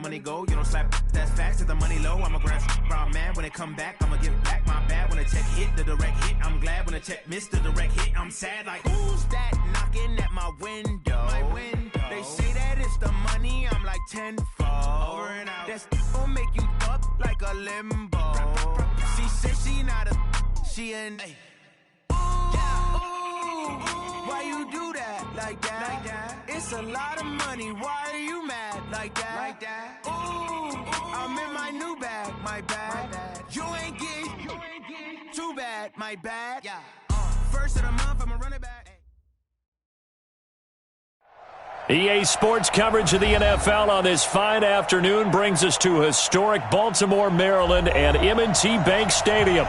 money go. You don't slap that's fast to the money low. I'ma grab round man when it come back. I'ma give back my bad when the check hit the direct hit. I'm glad when the check missed the direct hit. I'm sad like who's that knocking at my window? They say that it's the money. I'm like tenfold. Over and out. That's gon' make you up like a limbo. She said she not a she an why you do that like that? It's a lot of money. Why are you mad like that? Ooh, I'm in my new bag, my bad. You ain't get too bad, my bad. Yeah. First of the month, I'ma run it back. EA Sports coverage of the NFL on this fine afternoon brings us to historic Baltimore, Maryland and M&T Bank Stadium.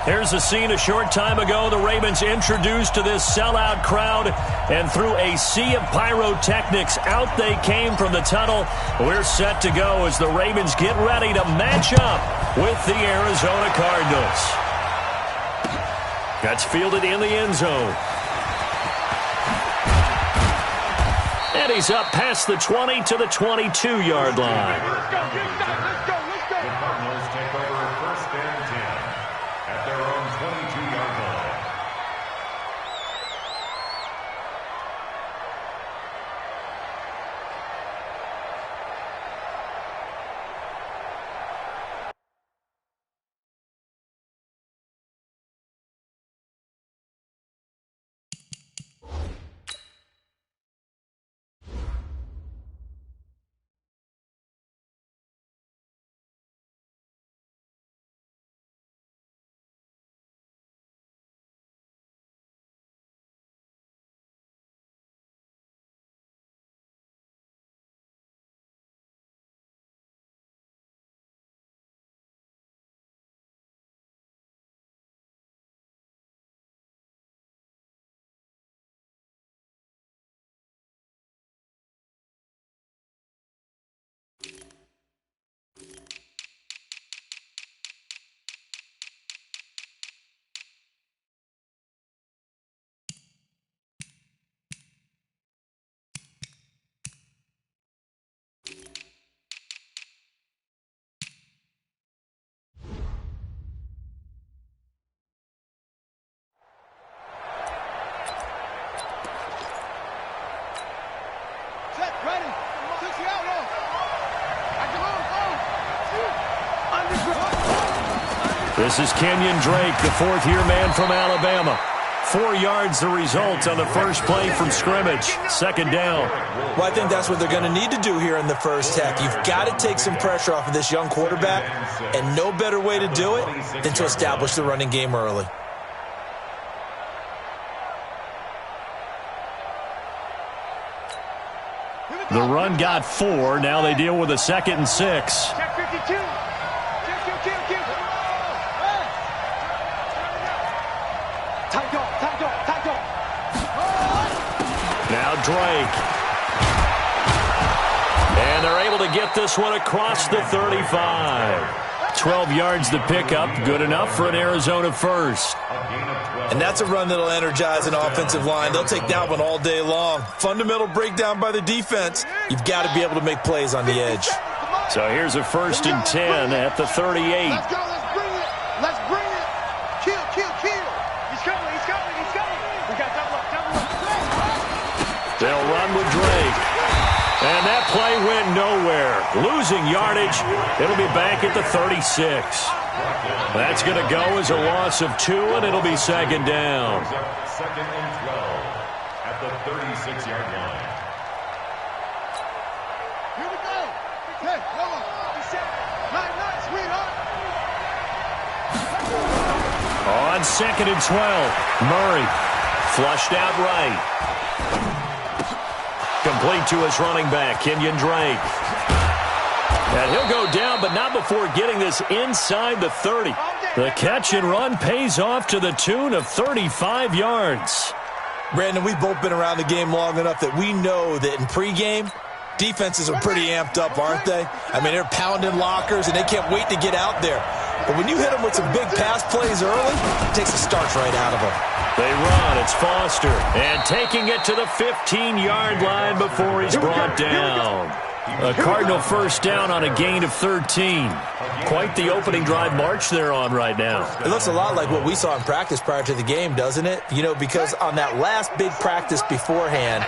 Here's the scene a short time ago. The Ravens introduced to this sellout crowd, and through a sea of pyrotechnics, out they came from the tunnel. We're set to go as the Ravens get ready to match up with the Arizona Cardinals. That's fielded in the end zone. And he's up past the 20 to the 22-yard line. Let's go. The Cardinals take over first and 10 at their own 22-yard line. This is Kenyon Drake, the fourth-year man from Alabama. 4 yards the result on the first play from scrimmage. Second down. Well, I think that's what they're going to need to do here in the first half. You've got to take some pressure off of this young quarterback, and no better way to do it than to establish the running game early. The run got 4. Now they deal with a 2nd and 6. Check 52. Now Drake. And they're able to get this one across the 35. 12 yards to pick up. Good enough for an Arizona first. And that's a run that'll energize an offensive line. They'll take that one all day long. Fundamental breakdown by the defense. You've got to be able to make plays on the edge. So here's a 1st and 10 at the 38. Let's go. Let's bring it. Kill. He's coming. We got double up. They'll run with Drake. And that play went nowhere. Losing yardage. It'll be back at the 36. That's going to go as a loss of 2, and it'll be second down. 2nd and 12 at the 36-yard line. Here we go. Hey, come on. Nice, sweetheart. On 2nd and 12, Murray flushed out right. Complete to his running back, Kenyon Drake. And he'll go down, but not before getting this inside the 30. The catch and run pays off to the tune of 35 yards. Brandon, we've both been around the game long enough that we know that in pregame, defenses are pretty amped up, aren't they? I mean, they're pounding lockers, and they can't wait to get out there. But when you hit them with some big pass plays early, it takes the starch right out of them. They run. It's Foster. And taking it to the 15-yard line before he's brought down. A Cardinal first down on a gain of 13. Quite the opening drive march they're on right now. It looks a lot like what we saw in practice prior to the game, doesn't it? You know, because on that last big practice beforehand,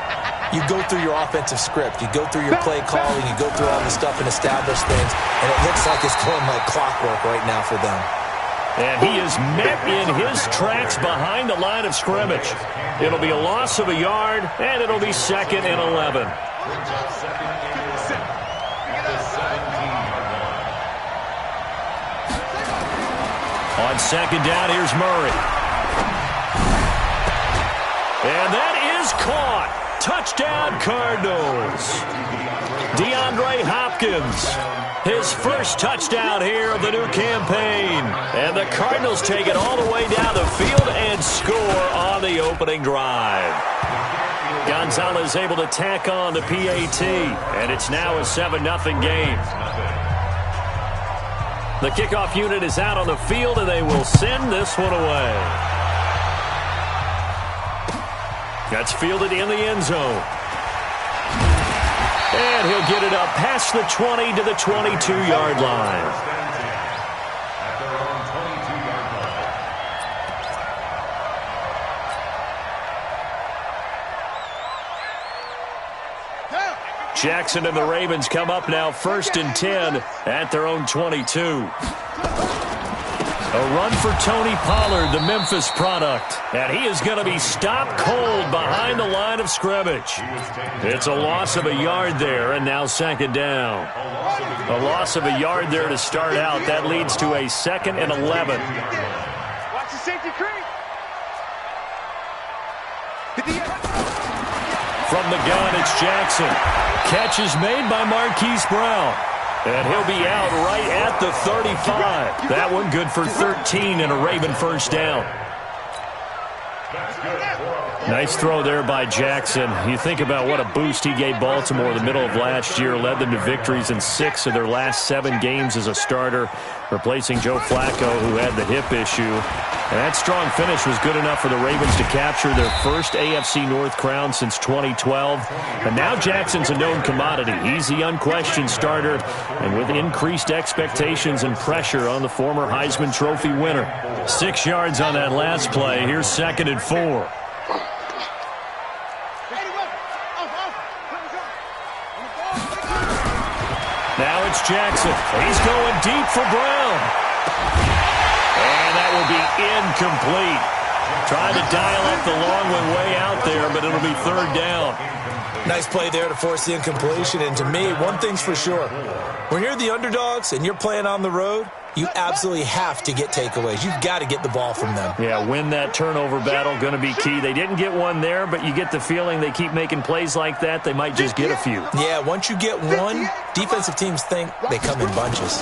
you go through your offensive script. You go through your play calling. You go through all the stuff and establish things. And it looks like it's going like clockwork right now for them. And he is met in his tracks behind the line of scrimmage. It'll be a loss of a yard, and it'll be 2nd and 11. On 2nd down, here's Murray. And that is caught. Touchdown, Cardinals. DeAndre Hopkins, his first touchdown here of the new campaign. And the Cardinals take it all the way down the field and score on the opening drive. Gonzalez able to tack on the PAT, and it's now a 7-0 game. The kickoff unit is out on the field, and they will send this one away. That's fielded in the end zone. And he'll get it up past the 20 to the 22-yard line. Jackson and the Ravens come up now 1st and 10 at their own 22. A run for Tony Pollard, the Memphis product. And he is going to be stopped cold behind the line of scrimmage. It's a loss of a yard there, and now 2nd down. A loss of a yard there to start out. That leads to a 2nd and 11. Watch the safety creep. From the gun, it's Jackson. Catch is made by Marquise Brown. And he'll be out right at the 35. That one good for 13 and a Raven first down. Nice throw there by Jackson. You think about what a boost he gave Baltimore the middle of last year. Led them to victories in 6 of their last 7 games as a starter, replacing Joe Flacco, who had the hip issue. And that strong finish was good enough for the Ravens to capture their first AFC North crown since 2012. And now Jackson's a known commodity. He's the unquestioned starter, and with increased expectations and pressure on the former Heisman Trophy winner. 6 yards on that last play. Here's 2nd and 4. Now it's Jackson. He's going deep for Brown. And that will be incomplete. Trying to dial up the long one way out there, but it'll be 3rd down. Nice play there to force the incompletion. And to me, one thing's for sure. When you're the underdogs and you're playing on the road, you absolutely have to get takeaways. You've got to get the ball from them. Yeah, win that turnover battle, going to be key. They didn't get one there, but you get the feeling they keep making plays like that, they might just get a few. Yeah, once you get one, defensive teams think they come in bunches.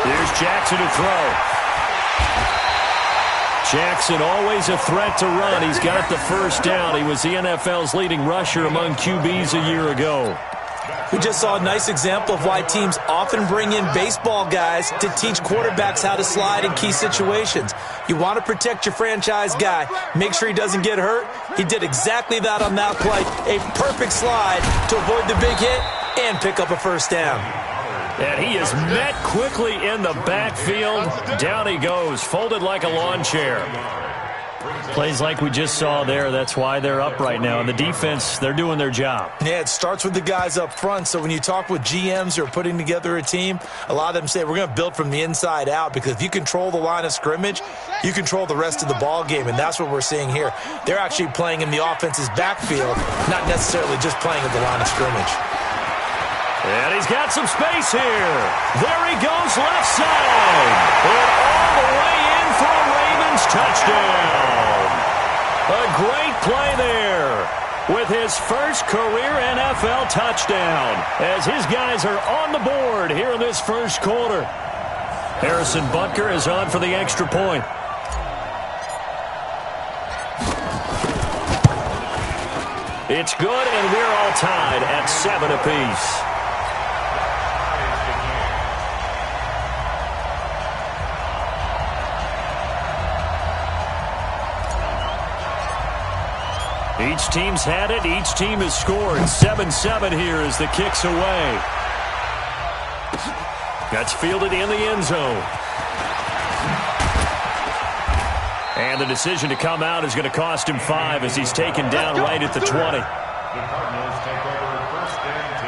There's Jackson to throw. Jackson always a threat to run. He's got the first down. He was the NFL's leading rusher among QBs a year ago. We just saw a nice example of why teams often bring in baseball guys to teach quarterbacks how to slide in key situations. You want to protect your franchise guy. Make sure he doesn't get hurt. He did exactly that on that play. A perfect slide to avoid the big hit and pick up a first down. And he is met quickly in the backfield. Down he goes, folded like a lawn chair. Plays like we just saw there. That's why they're up right now. And the defense, they're doing their job. Yeah, it starts with the guys up front. So when you talk with GMs who are putting together a team, a lot of them say we're going to build from the inside out, because if you control the line of scrimmage, you control the rest of the ball game. And that's what we're seeing here. They're actually playing in the offense's backfield, not necessarily just playing at the line of scrimmage. And he's got some space here. There he goes, left side. And all the way in for a Ravens touchdown. A great play there with his first career NFL touchdown, as his guys are on the board here in this first quarter. Harrison Butker is on for the extra point. It's good, and we're all tied at 7 apiece. Each team's had it. Each team has scored. 7-7 here as the kick's away. That's fielded in the end zone. And the decision to come out is going to cost him 5 as he's taken down right at the 20. The Cardinals take over first and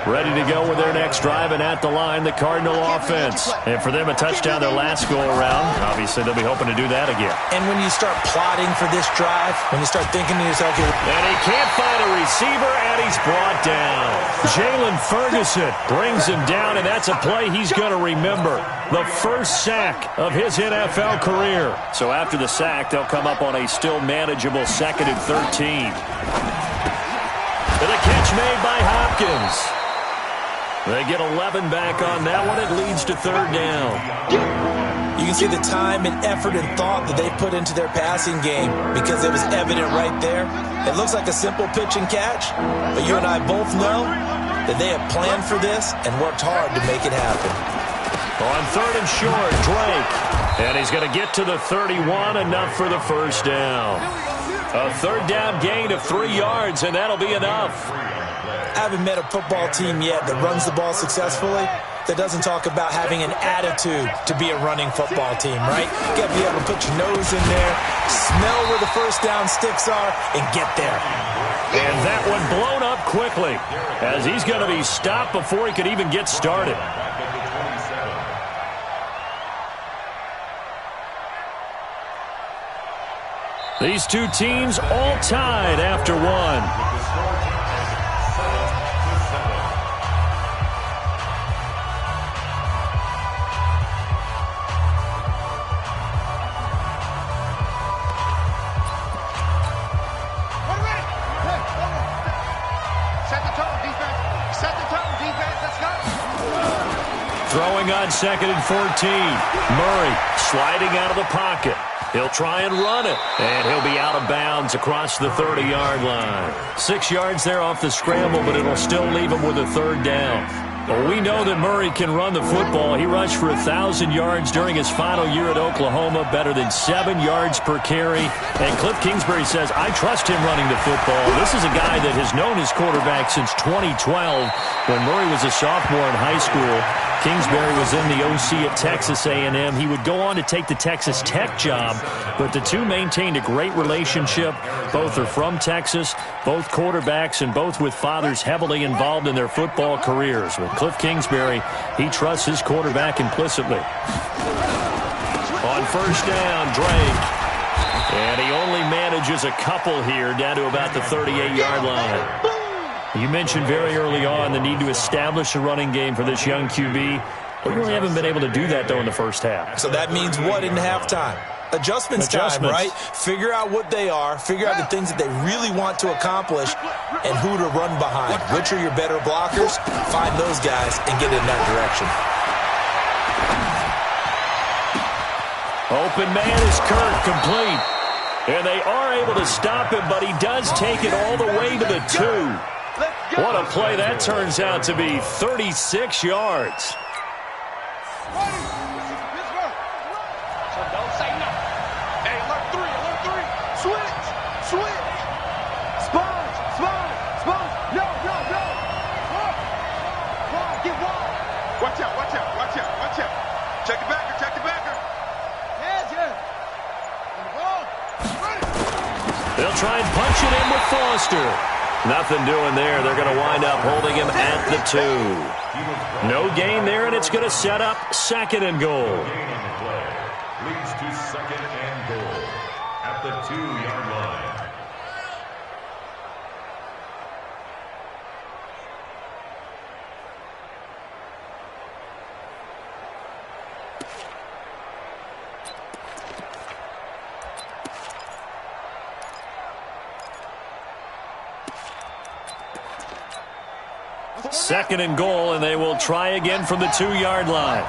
10. Ready to go with their next drive, and at the line, the Cardinal offense. And for them, a touchdown their last go-around. Obviously, they'll be hoping to do that again. And when you start plotting for this drive, when you start thinking to yourself, and he can't find a receiver, and he's brought down. Jalen Ferguson brings him down, and that's a play he's going to remember. The first sack of his NFL career. So after the sack, they'll come up on a still manageable 2nd and 13. And a catch made by Hopkins. They get 11 back on that one. It leads to 3rd down. you can see the time and effort and thought that they put into their passing game because it was evident right there. It looks like a simple pitch and catch, but you and I both know that they have planned for this and worked hard to make it happen. On 3rd and short, Drake. And he's going to get to the 31, enough for the first down. A 3rd down gain of 3 yards, and that'll be enough. I haven't met a football team yet that runs the ball successfully that doesn't talk about having an attitude to be a running football team, right? You got to be able to put your nose in there, smell where the first down sticks are, and get there. And that one blown up quickly as he's going to be stopped before he could even get started. These two teams all tied after one. Throwing on 2nd and 14. Murray sliding out of the pocket. He'll try and run it, and he'll be out of bounds across the 30-yard line. 6 yards there off the scramble, but it'll still leave him with a 3rd down. Well, we know that Murray can run the football. He rushed for 1,000 yards during his final year at Oklahoma, better than 7 yards per carry. And Cliff Kingsbury says, I trust him running the football. This is a guy that has known his quarterback since 2012 when Murray was a sophomore in high school. Kingsbury was in the OC at Texas A&M. He would go on to take the Texas Tech job, but the two maintained a great relationship. Both are from Texas, both quarterbacks, and both with fathers heavily involved in their football careers. With Cliff Kingsbury, he trusts his quarterback implicitly. On 1st down, Drake. And he only manages a couple here down to about the 38-yard line. You mentioned very early on the need to establish a running game for this young QB. We really haven't been able to do that, though, in the first half. So that means what in halftime? Adjustments time, right? Figure out what they are, figure out the things that they really want to accomplish, and who to run behind. Which are your better blockers? Find those guys and get in that direction. Open man is Kirk, complete. And they are able to stop him, but he does take it all the way to the 2. What a play that turns out to be, 36 yards. Check the backer, check the backer. They'll try and punch it in with Foster. Nothing doing there. They're going to wind up holding him at the 2. No gain there, and it's going to set up 2nd and goal. Leads to 2nd and goal at the 2-yard line. Second and goal, and they will try again from the 2-yard line.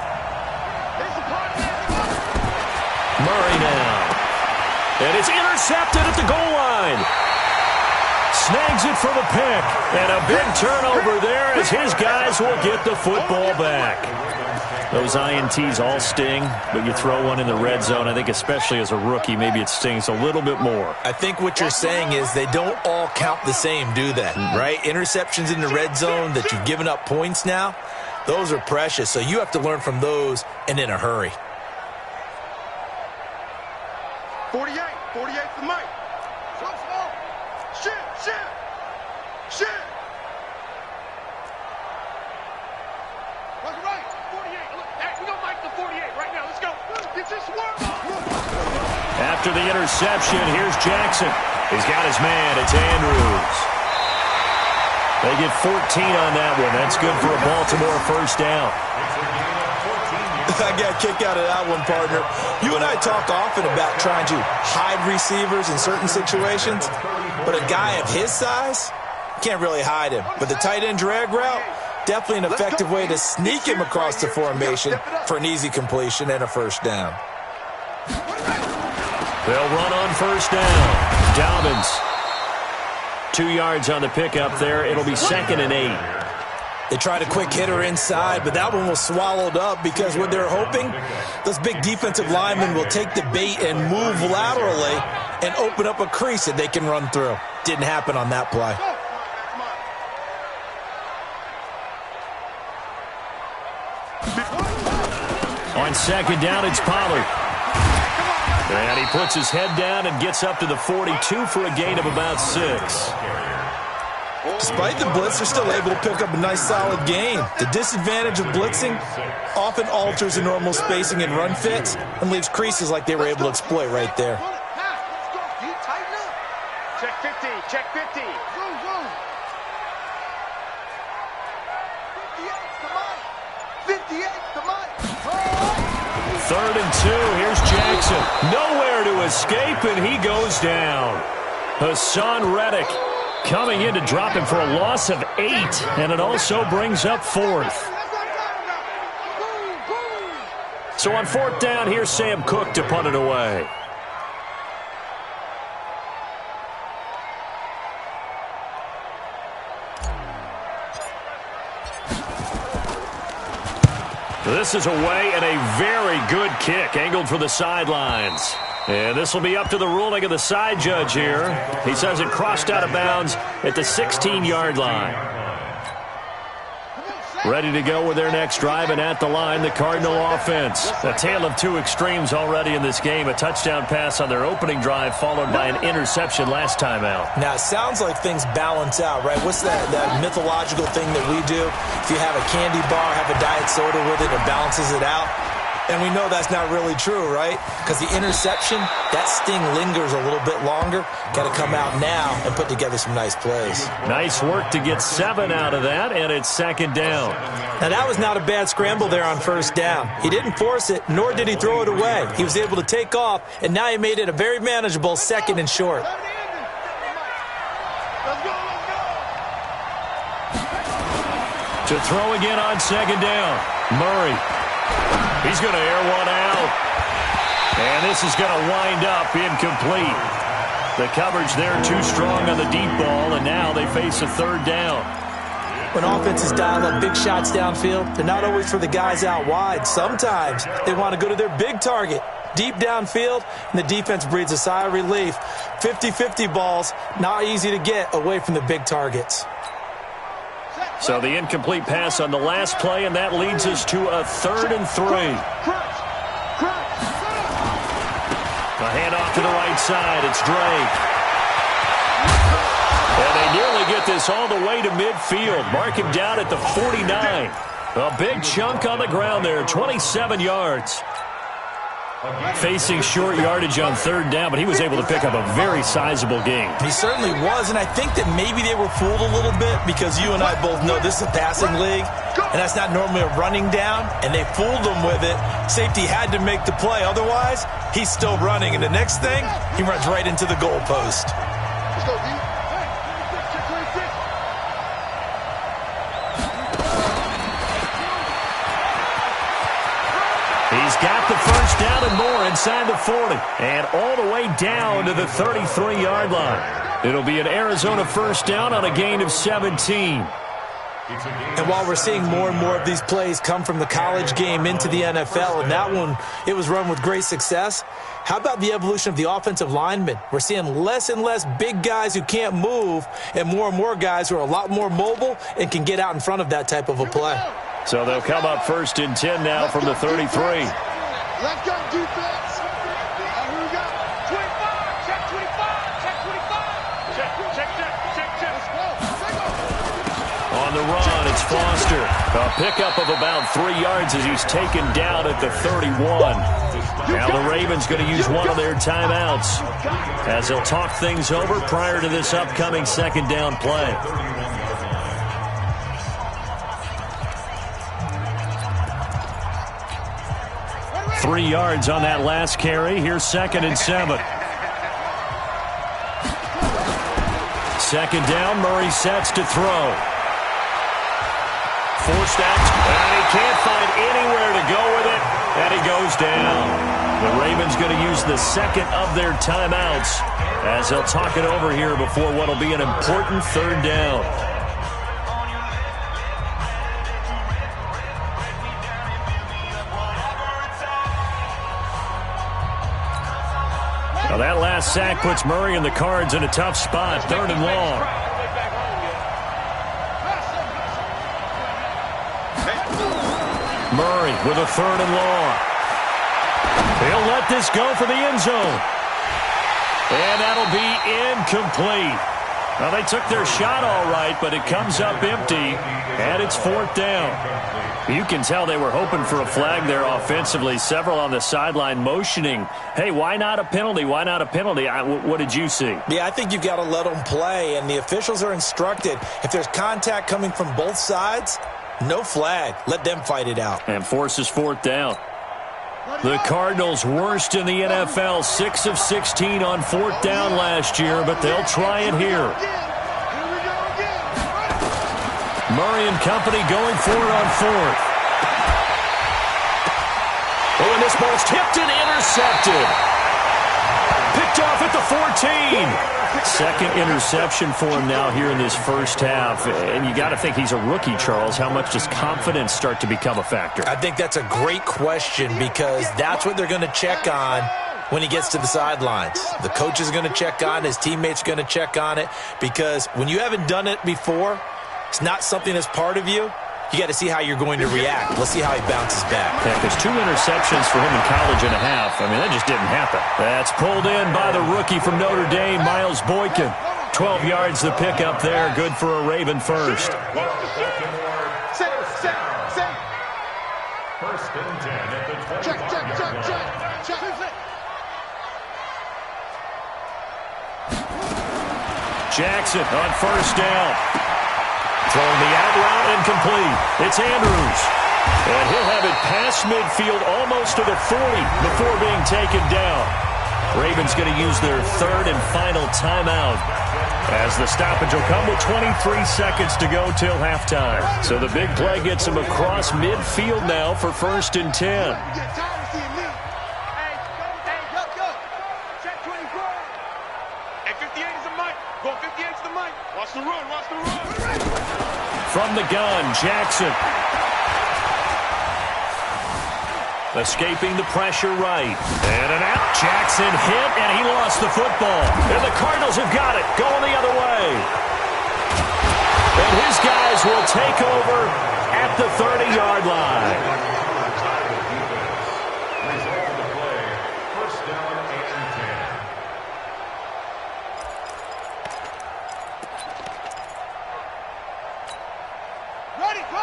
Murray now. And it's intercepted at the goal line. snags it for the pick. And a big turnover there as his guys will get the football back. Those INTs all sting, but you throw one in the red zone. I think especially as a rookie, maybe it stings a little bit more. I think what you're saying is they don't all count the same, do they? Right? Interceptions in the red zone that you've given up points now, those are precious. So you have to learn from those and in a hurry. 48 for Mike. Shit. Look right, 48. Look, hey, we gonna Mike the 48 right now. Let's go. Get this work. After the interception, here's Jackson. He's got his man. It's Andrews. They get 14 on that one. That's good for a Baltimore first down. I got a kick out of that one, partner. You and I talk often about trying to hide receivers in certain situations, but a guy of his size can't really hide him. But the tight end drag route, definitely an effective way to sneak him across the formation for an easy completion and a first down. They'll run on first down. Dobbins. 2 yards on the pickup there. It'll be 2nd and 8. They tried a quick hitter inside, but that one was swallowed up because what they're hoping, those big defensive linemen will take the bait and move laterally and open up a crease that they can run through. Didn't happen on that play. On 2nd down, it's Pollard. And he puts his head down and gets up to the 42 for a gain of about 6. Despite the blitz, they're still able to pick up a nice solid gain. The disadvantage of blitzing often alters the normal spacing and run fits and leaves creases like they were able to exploit right there. Check 50, check 50. 58 to Mike. 3rd and 2. Here's Jackson. Nowhere to escape, and he goes down. Hassan Reddick coming in to drop him for a loss of 8, and it also brings up 4th. So on 4th down, here's Sam Cook to punt it away. This is away and a very good kick, angled for the sidelines. And this will be up to the ruling of the side judge here. He says it crossed out of bounds at the 16-yard line. Ready to go with their next drive, and at the line, the Cardinal offense. A tale of two extremes already in this game. A touchdown pass on their opening drive, followed by an interception last time out. Now, it sounds like things balance out, right? What's that mythological thing that we do? If you have a candy bar, have a diet soda with it, it balances it out. And we know that's not really true, right? Because the interception, that sting lingers a little bit longer. Got to come out now and put together some nice plays. Nice work to get 7 out of that, and it's 2nd down. Now, that was not a bad scramble there on 1st down. He didn't force it, nor did he throw it away. He was able to take off, and now he made it a very manageable 2nd and short. To throw again on 2nd down. Murray. He's going to air one out. And this is going to wind up incomplete. The coverage there too strong on the deep ball, and now they face a 3rd down. When offenses dial up big shots downfield, they're not always for the guys out wide. Sometimes they want to go to their big target, deep downfield, and the defense breathes a sigh of relief. 50-50 balls, not easy to get away from the big targets. So the incomplete pass on the last play, and that leads us to a 3rd and 3. A handoff to the right side. It's Drake. And they nearly get this all the way to midfield. Mark him down at the 49. A big chunk on the ground there, 27 yards. Facing short yardage on 3rd down, but he was able to pick up a very sizable gain. He certainly was, and I think that maybe they were fooled a little bit because you and I both know this is a passing league, and that's not normally a running down, and they fooled him with it. Safety had to make the play. Otherwise, he's still running, and the next thing, he runs right into the goal post. Let's go, D. He's got the first down and more inside the 40. And all the way down to the 33-yard line. It'll be an Arizona first down on a gain of 17. And while we're seeing more and more of these plays come from the college game into the NFL, and that one, it was run with great success, how about the evolution of the offensive linemen? We're seeing less and less big guys who can't move and more guys who are a lot more mobile and can get out in front of that type of a play. So they'll come up first and 10 now from the 33. Let's go, defense. Here we go. 25. Check 25. Check 25. Check. Let's go. On the run, it's Foster. A pickup of about 3 yards as he's taken down at the 31. Now the Ravens going to use one of their timeouts as they'll talk things over prior to this upcoming second down play. Three yards on that last carry. Here's second and 7. Second down, Murray sets to throw. Forced out, and he can't find anywhere to go with it, and he goes down. The Ravens going to use the second of their timeouts as they'll talk it over here before what will be an important third down. Now that last sack puts Murray and the Cards in a tough spot, third and long. Murray with a third and long. He'll let this go for the end zone. And that'll be incomplete. Well, they took their shot all right, but it comes up empty, and it's fourth down. You can tell they were hoping for a flag there offensively. Several on the sideline motioning, hey, why not a penalty? Why not a penalty? What did you see? Yeah, I think you've got to let them play, and the officials are instructed. If there's contact coming from both sides, no flag. Let them fight it out. And forces fourth down. The Cardinals worst in the NFL, 6 of 16 on fourth down last year, but they'll try it here. Murray and company going for it on fourth. Oh, and this ball's tipped and intercepted. Picked off at the 14. Second interception for him now here in this first half. And you got to think he's a rookie, Charles. How much does confidence start to become a factor? I think that's a great question because that's what they're going to check on when he gets to the sidelines. The coach is going to check on it. His teammates are going to check on it because when you haven't done it before, it's not something that's part of you. You got to see how you're going to react. Let's see how he bounces back. Yeah, because 2 interceptions for him in college and a half. I mean, that just didn't happen. That's pulled in by the rookie from Notre Dame, Miles Boykin. 12 yards the pickup there. Good for a Raven first. Set. First and 10 at the 25. Check. Jackson on first down. Throwing the out route incomplete. It's Andrews. And he'll have it past midfield almost to the 40 before being taken down. Ravens going to use their third and final timeout as the stoppage will come with 23 seconds to go till halftime. So the big play gets him across midfield now for first and 10. From the gun, Jackson. Escaping the pressure right. And an out. Jackson hit, and he lost the football. And the Cardinals have got it, going the other way. And his guys will take over at the 30-yard line.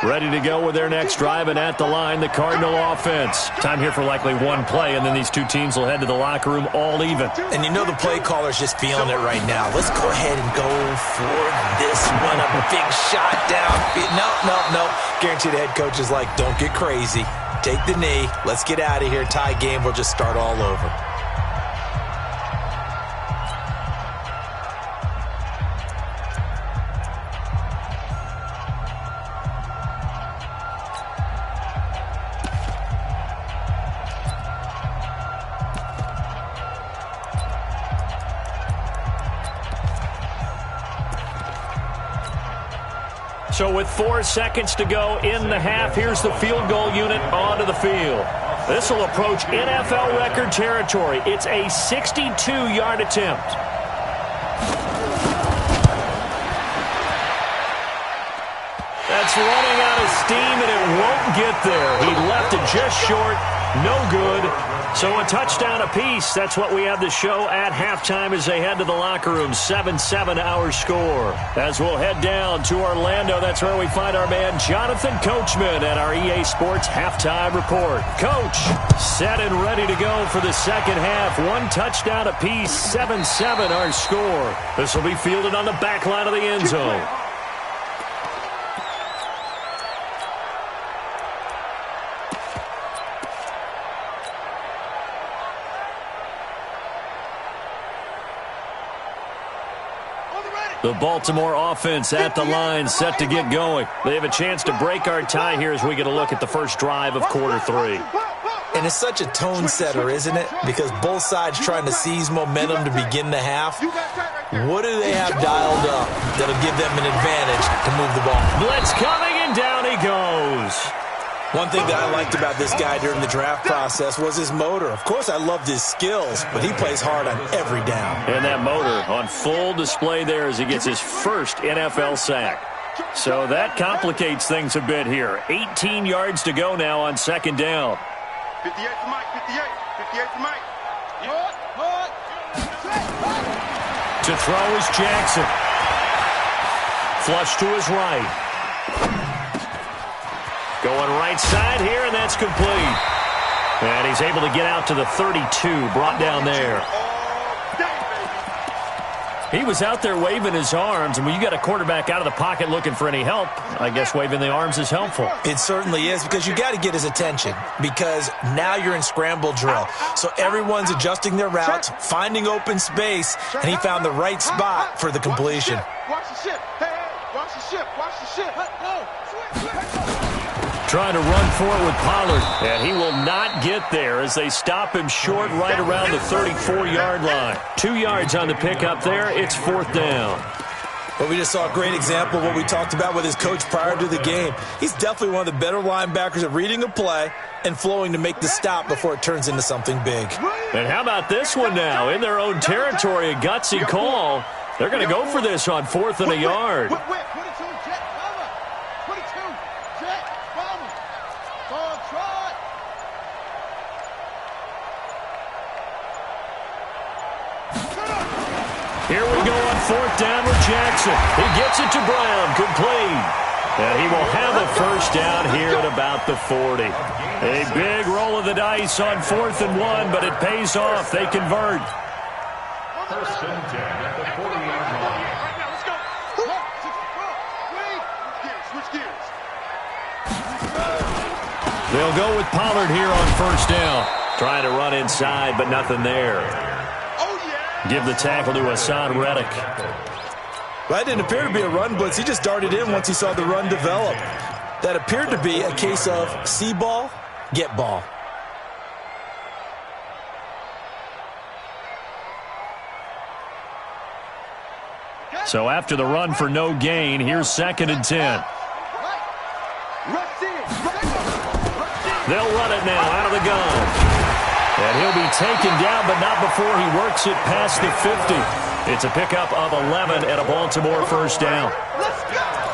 Ready to go with their next drive, and at the line, the Cardinal offense. Time here for likely one play, and then these two teams will head to the locker room all even. And you know the play caller's just feeling it right now. Let's go ahead and go for this one. A big shot down. No. Guaranteed the head coach is like, don't get crazy. Take the knee. Let's get out of here. Tie game. We'll just start all over. So with 4 seconds to go in the half, here's the field goal unit onto the field. This will approach NFL record territory. It's a 62-yard attempt. That's running out of steam, and it won't get there. He left it just short. No good. So a touchdown apiece. That's what we have to show at halftime as they head to the locker room. 7-7 our score. As we'll head down to Orlando, that's where we find our man Jonathan Coachman at our EA Sports Halftime Report. Coach, set and ready to go for the second half. 1 touchdown apiece. 7-7 our score. This will be fielded on the back line of the end zone. The Baltimore offense at the line, set to get going. They have a chance to break our tie here as we get a look at the first drive of quarter 3. And it's such a tone setter, isn't it? Because both sides trying to seize momentum to begin the half. What do they have dialed up that'll give them an advantage to move the ball? Blitz coming, and down he goes. One thing that I liked about this guy during the draft process was his motor. Of course, I loved his skills, but he plays hard on every down. And that motor on full display there as he gets his first NFL sack. So that complicates things a bit here. 18 yards to go now on second down. 58 to Mike, 58 to Mike. To throw is Jackson. Flush to his right. Going right side here, and that's complete. And he's able to get out to the 32, brought down there. He was out there waving his arms, and when you got a quarterback out of the pocket looking for any help, I guess waving the arms is helpful. It certainly is, because you got to get his attention, because now you're in scramble drill. So everyone's adjusting their routes, finding open space, and he found the right spot for the completion. Watch the ship. Hey, watch the ship. Watch the ship. Trying to run for it with Pollard, and he will not get there as they stop him short right around the 34-yard line. 2 yards on the pickup there. It's 4th down. But we just saw a great example of what we talked about with his coach prior to the game. He's definitely one of the better linebackers at reading a play and flowing to make the stop before it turns into something big. And how about this one now? In their own territory, a gutsy call. They're going to go for this on 4th and a yard. Here we go on 4th down with Jackson. He gets it to Brown, complete. And he will have a first down here at about the 40. A big roll of the dice on 4th and 1, but it pays off. They convert. First and 10 at the 40-yard line. Switch gears. They'll go with Pollard here on first down. Trying to run inside, but nothing there. Give the tackle to Hassan Reddick. Well, that didn't appear to be a run blitz. He just darted in once he saw the run develop. That appeared to be a case of see ball, get ball. So after the run for no gain, here's 2nd and 10. They'll run it now out of the gun. And he'll be taken down, but not before he works it past the 50. It's a pickup of 11 and a Baltimore first down.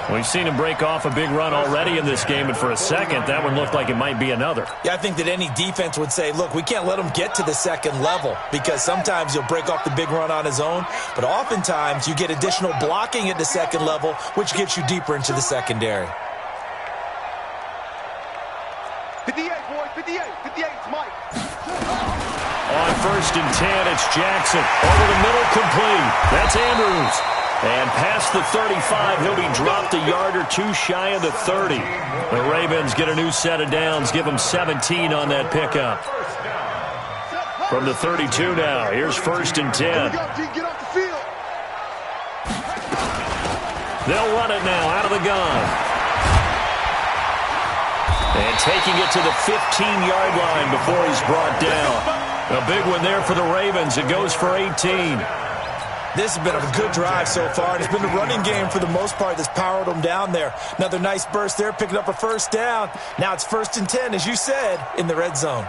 We've seen him break off a big run already in this game, and for a second, that one looked like it might be another. Yeah, I think that any defense would say, look, we can't let him get to the second level, because sometimes he'll break off the big run on his own, but oftentimes you get additional blocking at the second level, which gets you deeper into the secondary. 58, boys, 58, 58, it's Mike. On 1st and 10, it's Jackson. Over the middle, complete. That's Andrews. And past the 35, he'll be dropped a yard or two shy of the 30. The Ravens get a new set of downs, give them 17 on that pickup. From the 32 now, here's 1st and 10. Get off the field. They'll run it now out of the gun. And taking it to the 15-yard line before he's brought down. A big one there for the Ravens. It goes for 18. This has been a good drive so far, and it's been the running game for the most part that's powered them down there. Another nice burst there, picking up a first down. Now it's 1st and 10, as you said, in the red zone.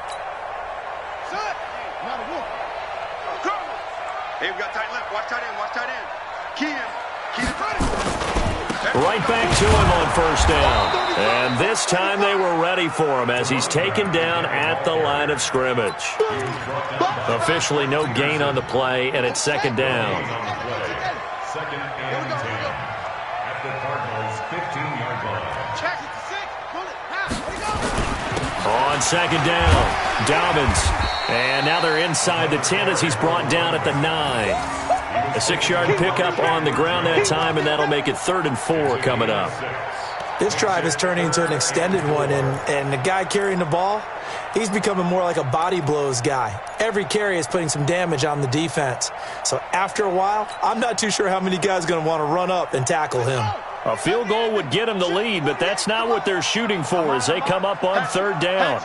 Hey, we got tight left. Watch tight end. Watch tight end. Key him running. Right back to him on 1st down. And this time they were ready for him as he's taken down at the line of scrimmage. Officially no gain on the play, and it's 2nd down. 2nd and 10 at the Cardinals' 15-yard line. Check it to 6. Pull it. On 2nd down, Dobbins. And now they're inside the 10 as he's brought down at the 9. A 6-yard pickup on the ground that time, and that'll make it 3rd and 4 coming up. This drive is turning into an extended one, and the guy carrying the ball, he's becoming more like a body blows guy. Every carry is putting some damage on the defense. So after a while, I'm not too sure how many guys are going to want to run up and tackle him. A field goal would get him the lead, but that's not what they're shooting for as they come up on 3rd down.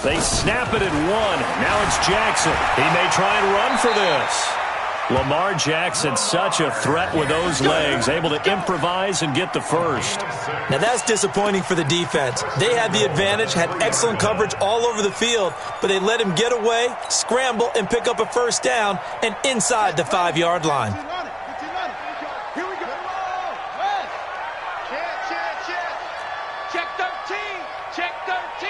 They snap it at 1. Now it's Jackson. He may try and run for this. Lamar Jackson, such a threat with those legs, able to improvise and get the first. Now that's disappointing for the defense. They had the advantage, had excellent coverage all over the field, but they let him get away, scramble, and pick up a first down and inside the 5-yard line. Here we go. Check 13. Check 13.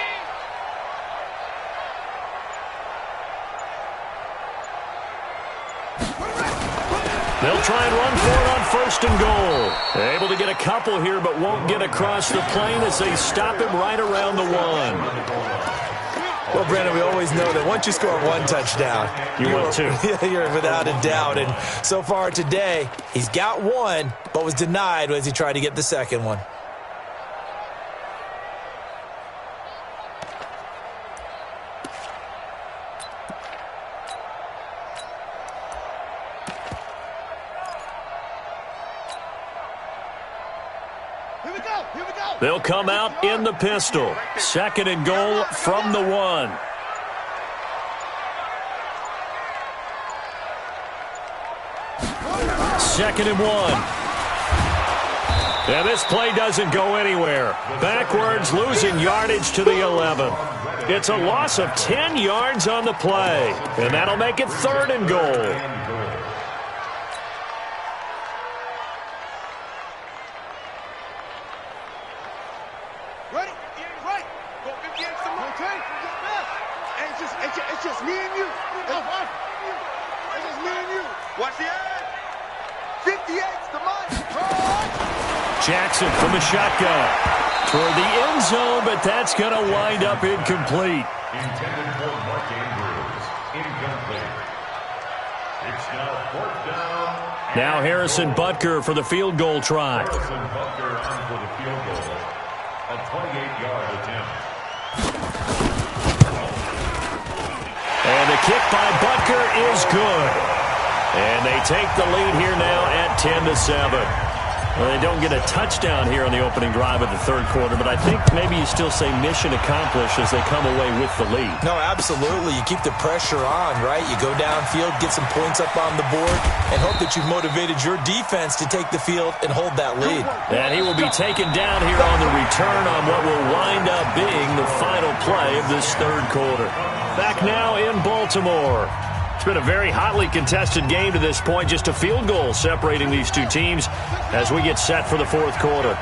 They'll try and run for it on 1st and goal. Able to get a couple here, but won't get across the plane as they stop him right around the 1. Well, Brandon, we always know that once you score 1 touchdown, you're without a doubt. And so far today, he's got 1, but was denied as he tried to get the 2nd one. They'll come out in the pistol. 2nd and goal from the 1. Second and 1. And this play doesn't go anywhere. Backwards, losing yardage to the 11. It's a loss of 10 yards on the play. And that'll make it 3rd and goal. It's just me and you. It's just me and you. Watch the end. 58's the money. Jackson from the shotgun. Toward the end zone, but that's going to wind up incomplete. Intended for Mark Andrews. Incomplete. It's now 4th down. Now Harrison Butker for the field goal try. Harrison Butker on for the field goal. A 28-yard attempt. And the kick by Butker is good. And they take the lead here now at 10-7. Well, they don't get a touchdown here on the opening drive of the 3rd quarter, but I think maybe you still say mission accomplished as they come away with the lead. No, absolutely. You keep the pressure on, right? You go downfield, get some points up on the board, and hope that you've motivated your defense to take the field and hold that lead. And he will be taken down here on the return on what will wind up being the final play of this 3rd quarter. Back now in Baltimore. It's been a very hotly contested game to this point. Just a field goal separating these two teams as we get set for the 4th quarter.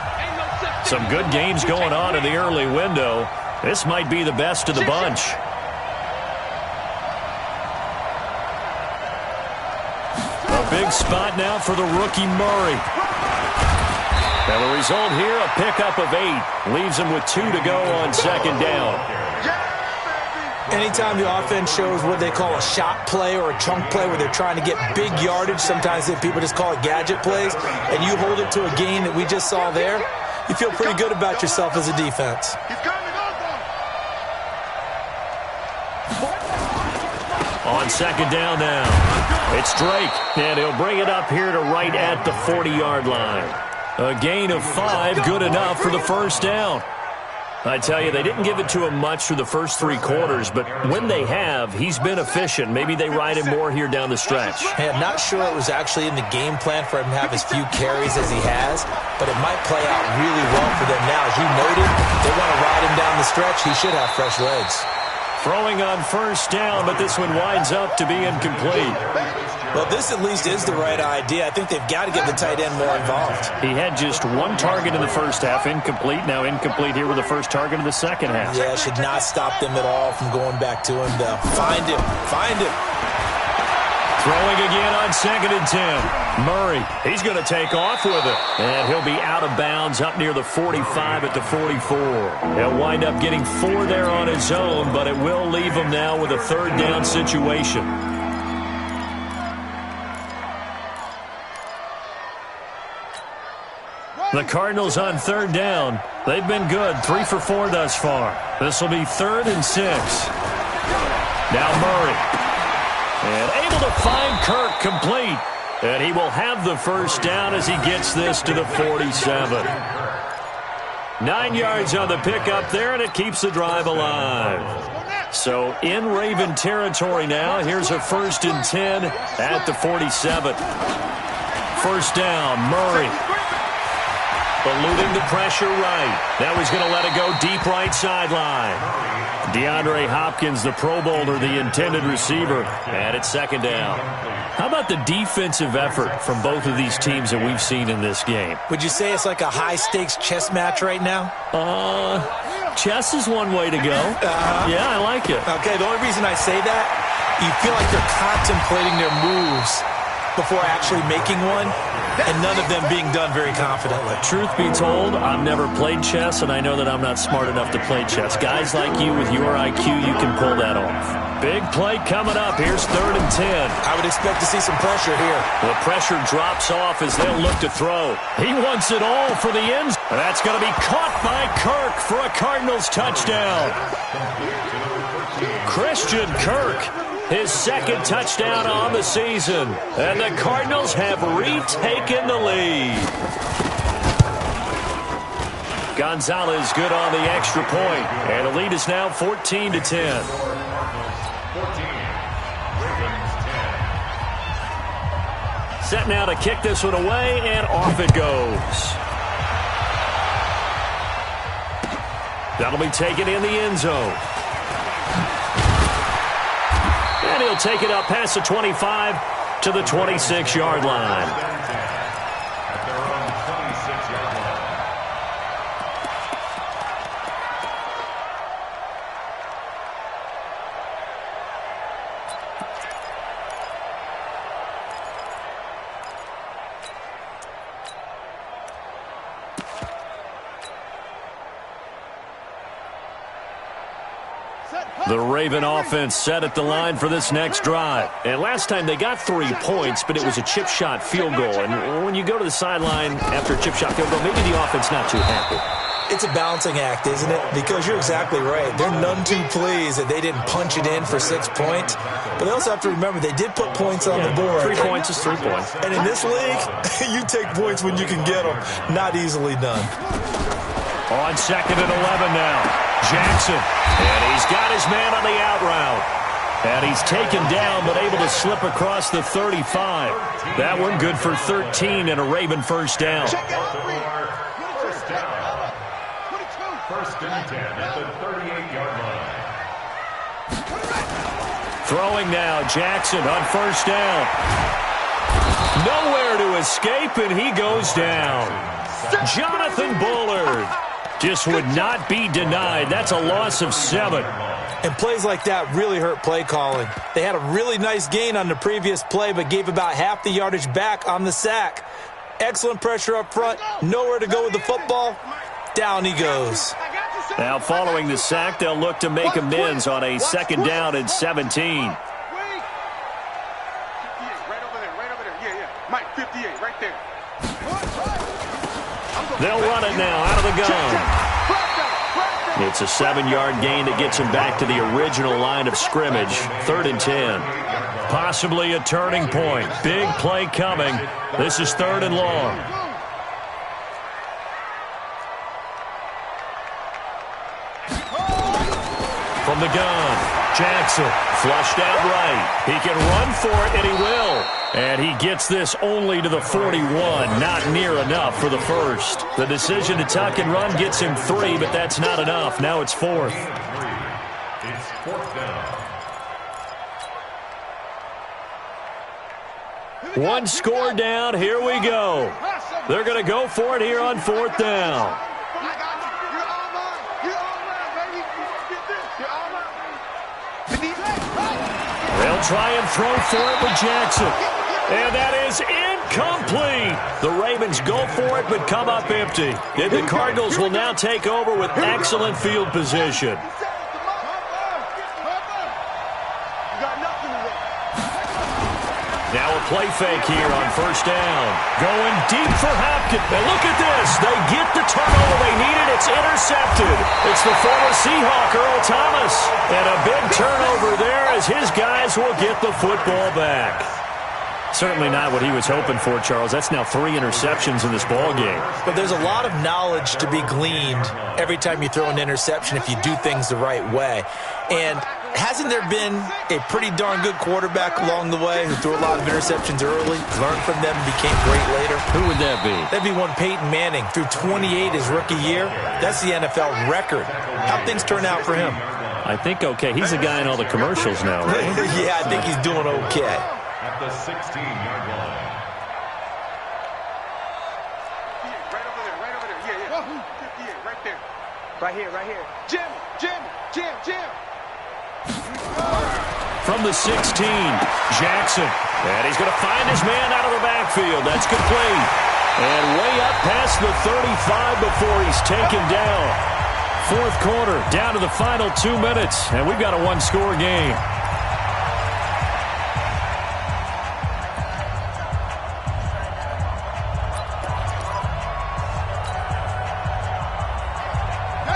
Some good games going on in the early window. This might be the best of the bunch. A big spot now for the rookie Murray. And the result here, a pickup of 8. Leaves him with 2 to go on 2nd down. Anytime the offense shows what they call a shot play or a chunk play where they're trying to get big yardage, sometimes people just call it gadget plays, and you hold it to a gain that we just saw there, you feel pretty good about yourself as a defense. On second down now, it's Drake, and he'll bring it up here to right at the 40-yard line. A gain of 5, good enough for the first down. I tell you, they didn't give it to him much through the first 3 quarters, but when they have, he's been efficient. Maybe they ride him more here down the stretch. Hey, I'm not sure it was actually in the game plan for him to have as few carries as he has, but it might play out really well for them now. As you noted, they want to ride him down the stretch. He should have fresh legs. Throwing on first down, but this one winds up to be incomplete. Well, this at least is the right idea. I think they've got to get the tight end more involved. He had just 1 target in the first half, incomplete. Now incomplete here with the first target of the second half. Yeah, should not stop them at all from going back to him, though. Find him. Find him. Throwing again on second and 10. Murray, he's going to take off with it. And he'll be out of bounds up near the 45 at the 44. He'll wind up getting 4 there on his own, but it will leave him now with a third down situation. The Cardinals on third down. They've been good, 3 for 4 thus far. This will be 3rd and 6. Now Murray. And able to find Kirk complete. And he will have the first down as he gets this to the 47. 9 yards on the pickup there, and it keeps the drive alive. So in Raven territory now. Here's a 1st and 10 at the 47. First down, Murray. Eluding the pressure right. Now he's going to let it go deep right sideline. DeAndre Hopkins, the Pro Bowler, the intended receiver. And it's second down. How about the defensive effort from both of these teams that we've seen in this game? Would you say it's like a high-stakes chess match right now? Chess is one way to go. Yeah, I like it. Okay, the only reason I say that, you feel like they're contemplating their moves before actually making one, and none of them being done very confidently. Truth be told, I've never played chess, and I know that I'm not smart enough to play chess. Guys like you with your IQ, you can pull that off. Big play coming up. Here's 3rd and 10. I would expect to see some pressure here. The pressure drops off as they'll look to throw. He wants it all for the end. And that's going to be caught by Kirk for a Cardinals touchdown. Christian Kirk. His 2nd touchdown on the season. And the Cardinals have retaken the lead. Gonzalez good on the extra point. And the lead is now 14 to 10. 14. Set now to kick this one away, and off it goes. That'll be taken in the end zone. And he'll take it up past the 25 to the 26-yard line. At their own 26-yard line. The Raven offense set at the line for this next drive. And last time they got 3 points, but it was a chip shot field goal. And when you go to the sideline after a chip shot field goal, maybe the offense not too happy. It's a balancing act, isn't it? Because you're exactly right. They're none too pleased that they didn't punch it in for 6 points. But they also have to remember they did put points on the board. 3 points is 3 points. And in this league, you take points when you can get them. Not easily done. On 2nd and 11 now. Jackson. And he's got his man on the out route. And he's taken down but able to slip across the 35. That one good for 13 and a Raven first down. First down. 1st and 10 at the 38-yard line. Throwing now, Jackson on first down. Nowhere to escape, and he goes down. Jonathan Bullard just would not be denied. That's a loss of 7. And plays like that really hurt play calling. They had a really nice gain on the previous play, but gave about half the yardage back on the sack. Excellent pressure up front. Nowhere to go with the football. Down he goes. Now following the sack, they'll look to make amends on a 2nd down and 17. Right over there. Yeah. Mike, 58, right there. They'll run it now out of the gun. It's a 7-yard gain that gets him back to the original line of scrimmage. 3rd and 10. Possibly a turning point. Big play coming. This is 3rd and long. From the gun, Jackson flushed out right. He can run for it, and he will. And he gets this only to the 41. Not near enough for the first. The decision to tuck and run gets him 3, but that's not enough. Now it's 4th. It's 4th down. One score down. Here we go. They're going to go for it here on 4th down. They'll try and throw for it with Jackson. And that is incomplete. The Ravens go for it but come up empty. And the Cardinals will now take over with excellent field position. Now a play fake here on 1st down. Going deep for Hopkins. And look at this. They get the turnover they needed. It's intercepted. It's the former Seahawk, Earl Thomas. And a big turnover there as his guys will get the football back. Certainly not what he was hoping for, Charles. That's now 3 interceptions in this ball game. But there's a lot of knowledge to be gleaned every time you throw an interception if you do things the right way. And hasn't there been a pretty darn good quarterback along the way who threw a lot of interceptions early, learned from them, and became great later? Who would that be? That'd be one Peyton Manning. Threw 28 his rookie year. That's the NFL record. How'd things turn out for him? I think okay. He's the guy in all the commercials now, right? Yeah, I think he's doing okay. At the 16-yard line. Right over there. Yeah. 58, right there. Right here. Jim. From the 16, Jackson. And he's going to find his man out of the backfield. That's complete. And way up past the 35 before he's taken down. 4th quarter, down to the final 2 minutes. And we've got a 1-score game.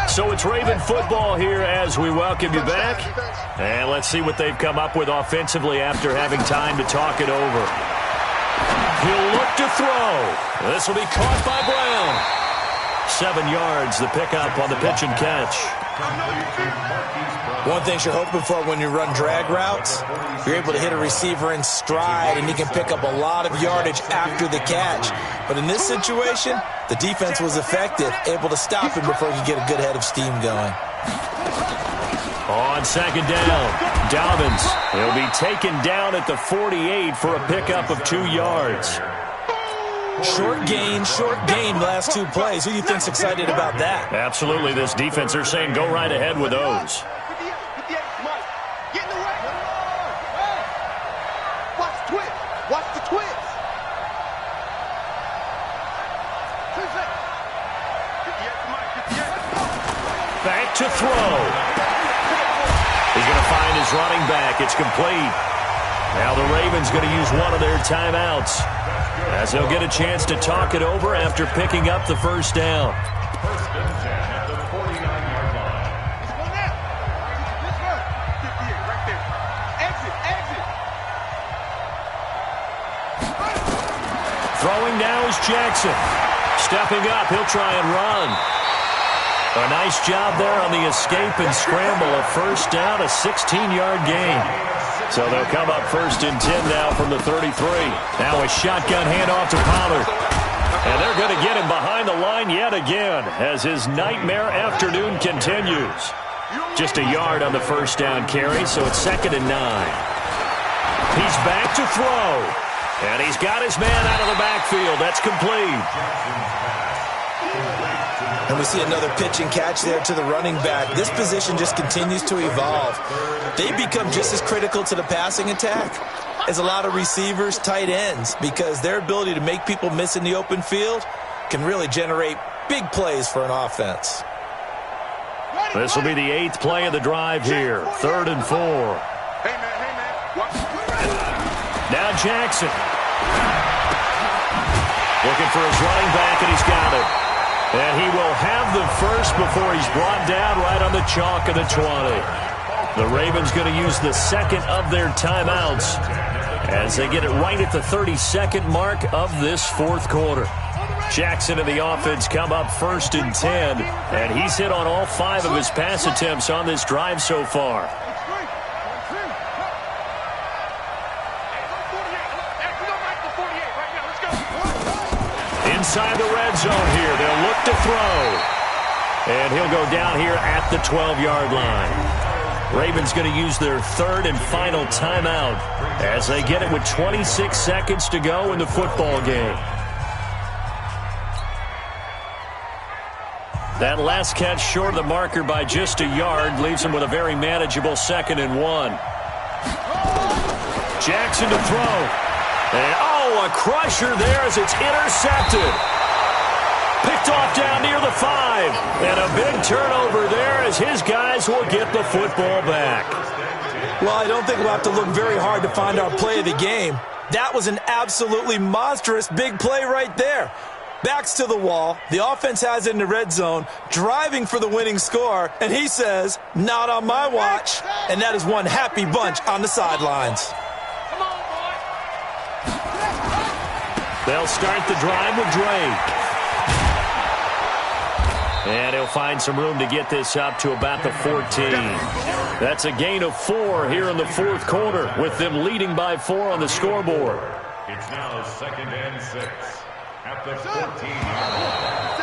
So it's Raven football here as we welcome you back. And let's see what they've come up with offensively after having time to talk it over. He'll look to throw. This will be caught by Brown. 7 yards, the pickup on the pitch and catch. One thing you're hoping for when you run drag routes, you're able to hit a receiver in stride, and you can pick up a lot of yardage after the catch. But in this situation, the defense was effective, able to stop him before he could get a good head of steam going. On 2nd down, Dobbins. He'll be taken down at the 48 for a pickup of 2 yards. Short gain, the last 2 plays. Who do you think's excited about that? Absolutely. This defense, they're saying go right ahead with those. Watch the twist. Back to throw. He's going to find his running back. It's complete. Now the Ravens going to use one of their timeouts as they'll get a chance to talk it over after picking up the 1st down. 1st and 10 at the 49-yard line. Right there. Exit. Throwing now is Jackson. Stepping up, he'll try and run. A nice job there on the escape and scramble. A 1st down, a 16-yard gain. So they'll come up 1st and 10 now from the 33. Now a shotgun handoff to Pollard. And they're going to get him behind the line yet again as his nightmare afternoon continues. Just a yard on the 1st down carry, so it's 2nd and 9. He's back to throw. And he's got his man out of the backfield. That's complete. And we see another pitch and catch there to the running back. This position just continues to evolve. They become just as critical to the passing attack as a lot of receivers, tight ends, because their ability to make people miss in the open field can really generate big plays for an offense. This will be the 8th play of the drive here. 3rd and 4. Hey, man. Now Jackson. Looking for his running back, and he's got it. And he will have the first before he's brought down right on the chalk of the 20. The Ravens going to use the second of their timeouts as they get it right at the 32nd mark of this fourth quarter. Jackson and the offense come up 1st and 10, and he's hit on all 5 of his pass attempts on this drive so far. Inside the red zone here, they'll look to throw. And he'll go down here at the 12-yard line. Ravens going to use their 3rd and final timeout as they get it with 26 seconds to go in the football game. That last catch short of the marker by just a yard leaves him with a very manageable 2nd and 1. Jackson to throw. And a crusher there as it's intercepted. Picked off down near the 5. And a big turnover there as his guys will get the football back. Well, I don't think we'll have to look very hard to find our play of the game. That was an absolutely monstrous big play right there. Backs to the wall. The offense has it in the red zone, driving for the winning score. And he says, not on my watch. And that is one happy bunch on the sidelines. They'll start the drive with Drake. And he'll find some room to get this up to about the 14. That's a gain of 4 here in the fourth quarter, with them leading by 4 on the scoreboard. It's now 2nd and 6 at the 14-yard line.